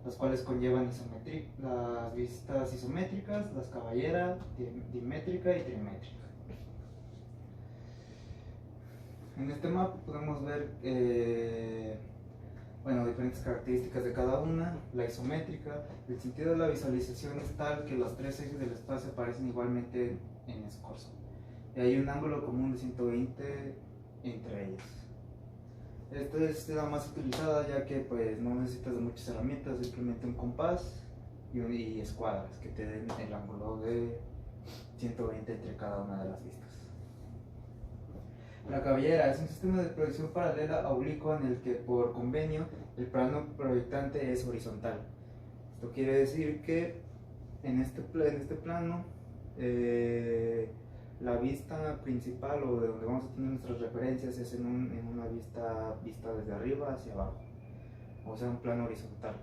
las cuales conllevan las vistas isométricas, las caballera, dimétrica y trimétrica. En este mapa podemos ver diferentes características de cada una. La isométrica, el sentido de la visualización es tal que los tres ejes del espacio aparecen igualmente en escorzo y hay un ángulo común de 120 entre ellas. Esta es la más utilizada, ya que pues no necesitas de muchas herramientas, simplemente un compás y escuadras que te den el ángulo de 120 entre cada una de las vistas. La cabellera es un sistema de proyección paralela a oblicua en el que por convenio el plano proyectante es horizontal. Esto quiere decir que en este plano la vista principal, o de donde vamos a tener nuestras referencias, es en una vista desde arriba hacia abajo, o sea, un plano horizontal.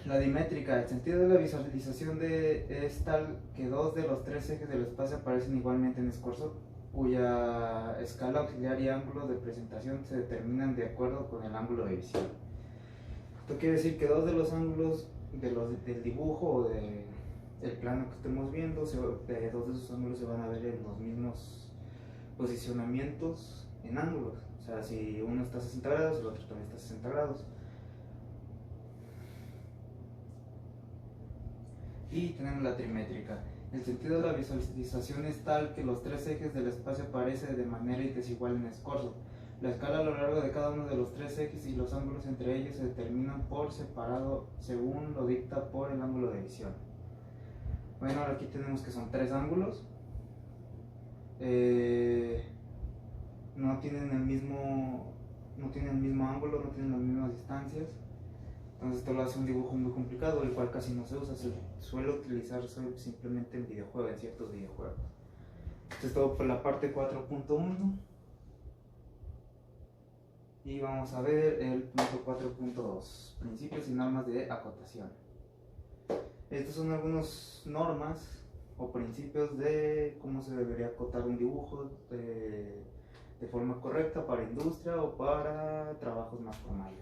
La dimétrica, el sentido de la visualización es tal que dos de los tres ejes del espacio aparecen igualmente en escorzo, cuya escala auxiliar y ángulo de presentación se determinan de acuerdo con el ángulo de visión. Esto quiere decir que dos de los ángulos del dibujo o del plano que estemos viendo, dos de esos ángulos se van a ver en los mismos posicionamientos en ángulos. O sea, si uno está a 60 grados, el otro también está a 60 grados. Y tenemos la trimétrica. El sentido de la visualización es tal que los tres ejes del espacio aparecen de manera desigual en escorzo. La escala a lo largo de cada uno de los tres ejes y los ángulos entre ellos se determinan por separado según lo dicta por el ángulo de visión. Bueno, ahora aquí tenemos que son tres ángulos. No tienen el mismo ángulo, no tienen las mismas distancias. Entonces esto lo hace un dibujo muy complicado, el cual casi no se usa, se suele utilizar simplemente en videojuegos, en ciertos videojuegos. Esto es todo por la parte 4.1 y vamos a ver el punto 4.2, principios y normas de acotación. Estas son algunas normas o principios de cómo se debería acotar un dibujo de forma correcta para industria o para trabajos más formales.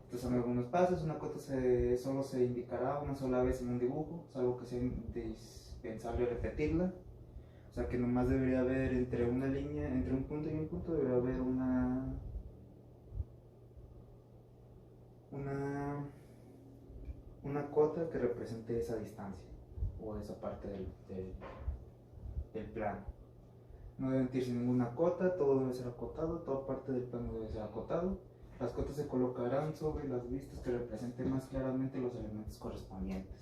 Estos son algunos pasos. Una cota solo se indicará una sola vez en un dibujo, salvo que sea indispensable repetirla. O sea que nomás debería haber entre una línea, entre un punto y un punto, debería haber una cota que represente esa distancia o esa parte del plano. No deben irse ninguna cota, todo debe ser acotado, toda parte del plano debe ser acotado. Las cotas se colocarán sobre las vistas que representen más claramente los elementos correspondientes.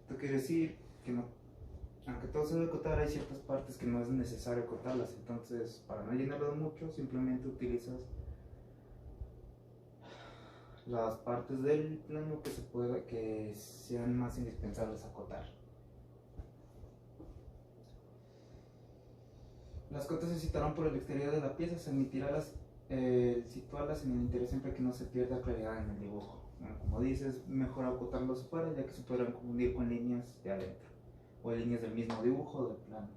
Esto quiere decir que aunque todo se debe acotar, hay ciertas partes que no es necesario acotarlas. Entonces, para no llenarlo de mucho, simplemente utilizas las partes del plano que sean más indispensables acotar. Las cotas se citarán por el exterior de la pieza, se admitirá situarlas en el interior siempre que no se pierda claridad en el dibujo. Bueno, como dices, mejor acotarlos fuera, ya que se podrán confundir con líneas de adentro o líneas del mismo dibujo o del plano.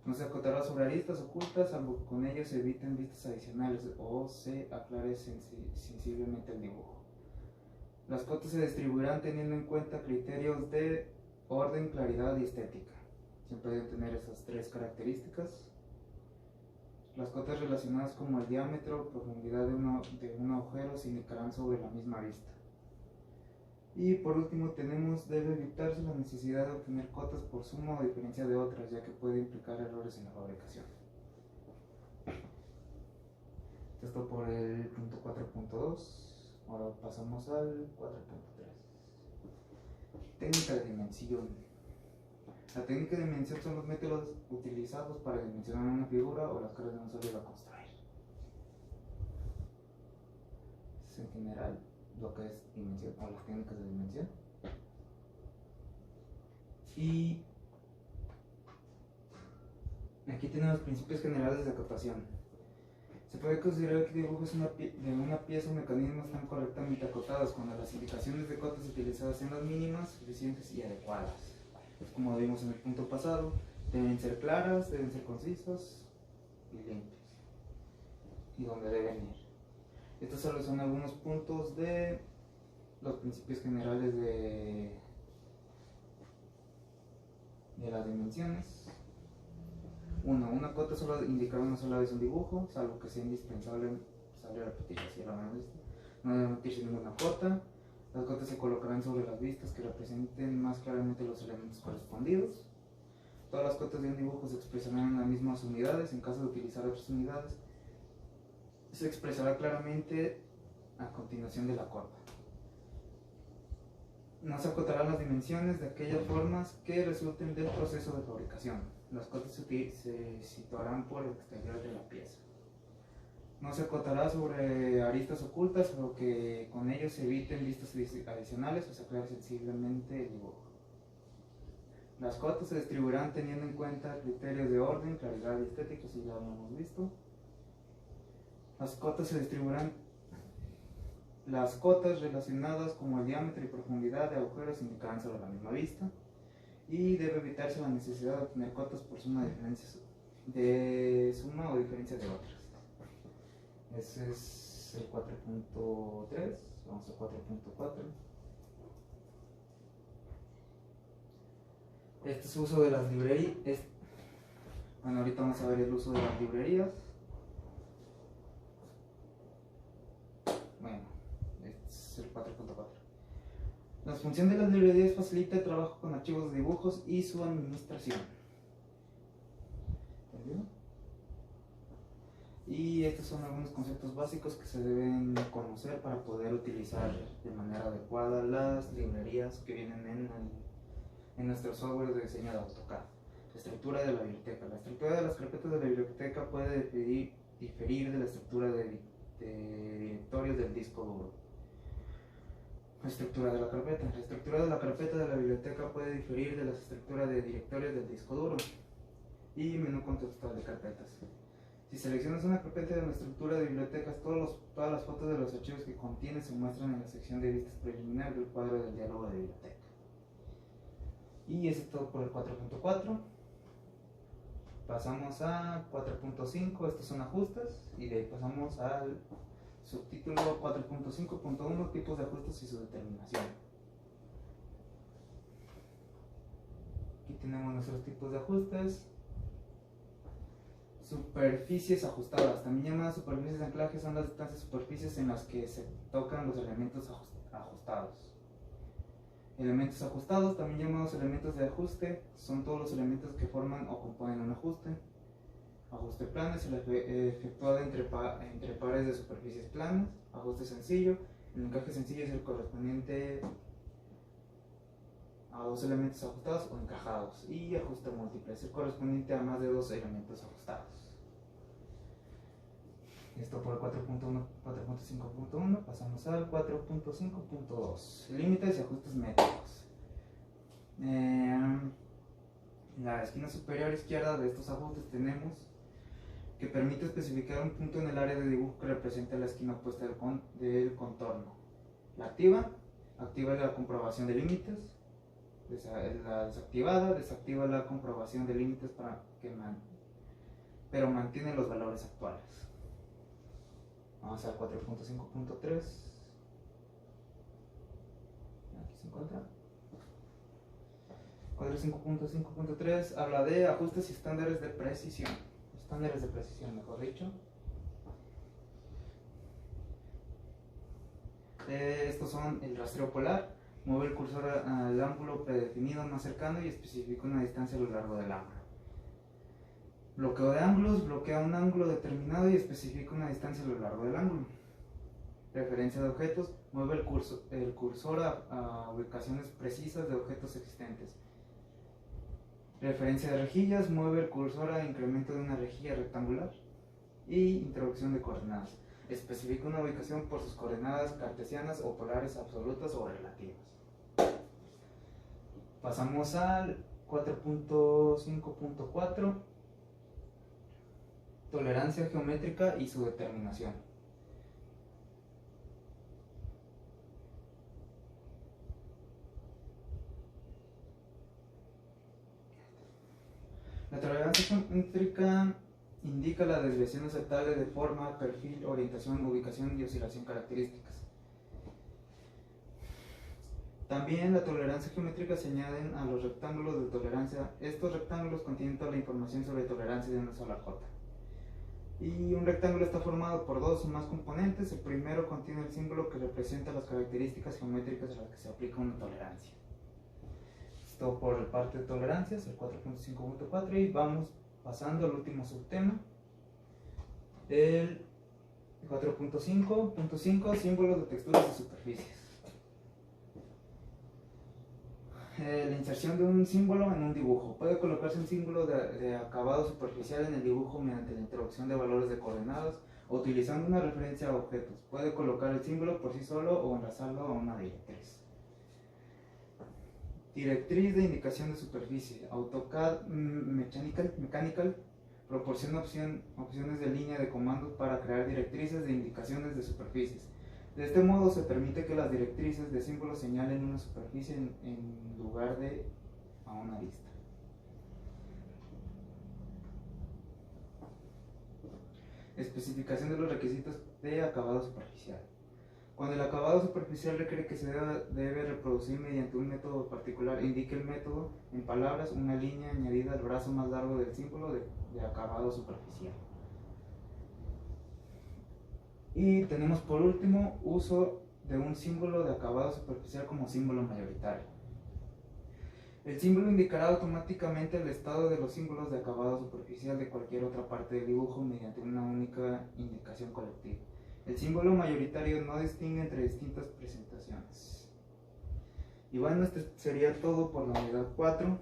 No se acotará sobre aristas ocultas, salvo que con ello se eviten vistas adicionales o se aclare sensiblemente el dibujo. Las cotas se distribuirán teniendo en cuenta criterios de orden, claridad y estética. Siempre deben tener esas tres características. Las cotas relacionadas como el diámetro o profundidad de un agujero se indicarán sobre la misma vista. Y por último debe evitarse la necesidad de obtener cotas por suma o diferencia de otras, ya que puede implicar errores en la fabricación. Esto por el punto 4.2. Ahora pasamos al 4.3. Técnica de dimensión. La técnica de dimensión son los métodos utilizados para dimensionar una figura o las caras de un sólido a construir. Es en general lo que es dimensión o las técnicas de dimensión. Y aquí tenemos los principios generales de acotación. Se puede considerar que dibujos de una pieza o mecanismos están correctamente acotados cuando las indicaciones de cotas utilizadas sean las mínimas, suficientes y adecuadas. Pues como vimos en el punto pasado, deben ser claras, deben ser concisas y limpias, y donde deben ir. Estos solo son algunos puntos de los principios generales de las dimensiones. Una cota solo indicará una sola vez un dibujo, salvo que sea indispensable repetir así la mano lista. No debe omitirse ninguna cota. Las cotas se colocarán sobre las vistas que representen más claramente los elementos correspondidos. Todas las cotas de un dibujo se expresarán en las mismas unidades. En caso de utilizar otras unidades, se expresará claramente a continuación de la cota. No se acotarán las dimensiones de aquellas formas que resulten del proceso de fabricación. Las cotas se situarán por el exterior de la pieza. No se acotará sobre aristas ocultas, o que con ello se eviten vistas adicionales o se aclare sensiblemente el dibujo. Las cotas se distribuirán teniendo en cuenta criterios de orden, claridad y estética, si ya lo hemos visto. Las cotas relacionadas como el diámetro y profundidad de agujeros indicarán sobre la misma vista, y debe evitarse la necesidad de obtener cotas por suma o diferencia de otras. Ese es el 4.3, vamos al 4.4. Este es el uso de las librerías. Bueno, ahorita vamos a ver el uso de las librerías. Bueno, este es el 4.4. La función de las librerías facilita el trabajo con archivos de dibujos y su administración. ¿Entendido? Y estos son algunos conceptos básicos que se deben conocer para poder utilizar de manera adecuada las librerías que vienen en nuestro software de diseño de AutoCAD. La estructura de la biblioteca. La estructura de las carpetas de la biblioteca puede diferir de la estructura de directorios del disco duro. La estructura de la carpeta. La estructura de la carpeta de la biblioteca puede diferir de la estructura de directorios del disco duro y menú contextual de carpetas. Si seleccionas una carpeta de una estructura de bibliotecas, todas las fotos de los archivos que contiene se muestran en la sección de vistas preliminar del cuadro del diálogo de biblioteca. Y eso es todo por el 4.4. Pasamos a 4.5, estos son ajustes, y de ahí pasamos al subtítulo 4.5.1, tipos de ajustes y su determinación. Aquí tenemos nuestros tipos de ajustes. Superficies ajustadas, también llamadas superficies de anclaje, son las distancias superficies en las que se tocan los elementos ajustados. Elementos ajustados, también llamados elementos de ajuste, son todos los elementos que forman o componen un ajuste. Ajuste plano es el efectuado entre pares de superficies planas. Ajuste sencillo, el encaje sencillo es el correspondiente a dos elementos ajustados o encajados. Y ajuste múltiple es el correspondiente a más de dos elementos ajustados. Esto por el 4.5.1. Pasamos al 4.5.2. Límites y ajustes métricos. En la esquina superior izquierda de estos ajustes tenemos que permite especificar un punto en el área de dibujo que representa la esquina opuesta del contorno. La activa la comprobación de límites. La desactiva la comprobación de límites pero mantiene los valores actuales. Vamos al 4.5.3. Aquí se encuentra. 4.5.5.3 habla de ajustes y estándares de precisión. Estándares de precisión, mejor dicho. Estos son el rastreo polar. Mueve el cursor al ángulo predefinido más cercano y especifica una distancia a lo largo del ángulo. Bloqueo de ángulos, bloquea un ángulo determinado y especifica una distancia a lo largo del ángulo. Referencia de objetos, mueve el cursor a ubicaciones precisas de objetos existentes. Referencia de rejillas, mueve el cursor a incremento de una rejilla rectangular. Y introducción de coordenadas, especifica una ubicación por sus coordenadas cartesianas o polares absolutas o relativas. Pasamos al 4.5.4. Tolerancia geométrica y su determinación. La tolerancia geométrica indica la desviación aceptable de forma, perfil, orientación, ubicación y oscilación características. También la tolerancia geométrica se añaden a los rectángulos de tolerancia. Estos rectángulos contienen toda la información sobre tolerancia de una sola cota. Y un rectángulo está formado por dos o más componentes. El primero contiene el símbolo que representa las características geométricas a las que se aplica una tolerancia. Esto por el parte de tolerancias, el 4.5.4, y vamos pasando al último subtema, el 4.5.5, símbolos de texturas y superficies. La inserción de un símbolo en un dibujo. Puede colocarse un símbolo de acabado superficial en el dibujo mediante la introducción de valores de coordenadas o utilizando una referencia a objetos. Puede colocar el símbolo por sí solo o enlazarlo a una directriz. Directriz de indicación de superficie. AutoCAD Mechanical proporciona opciones de línea de comandos para crear directrices de indicaciones de superficies. De este modo se permite que las directrices de símbolos señalen una superficie en lugar de a una lista. Especificación de los requisitos de acabado superficial. Cuando el acabado superficial requiere que se debe reproducir mediante un método particular, indique el método en palabras una línea añadida al brazo más largo del símbolo de acabado superficial. Y tenemos por último uso de un símbolo de acabado superficial como símbolo mayoritario. El símbolo indicará automáticamente el estado de los símbolos de acabado superficial de cualquier otra parte del dibujo mediante una única indicación colectiva. El símbolo mayoritario no distingue entre distintas presentaciones. Y bueno, este sería todo por la unidad 4.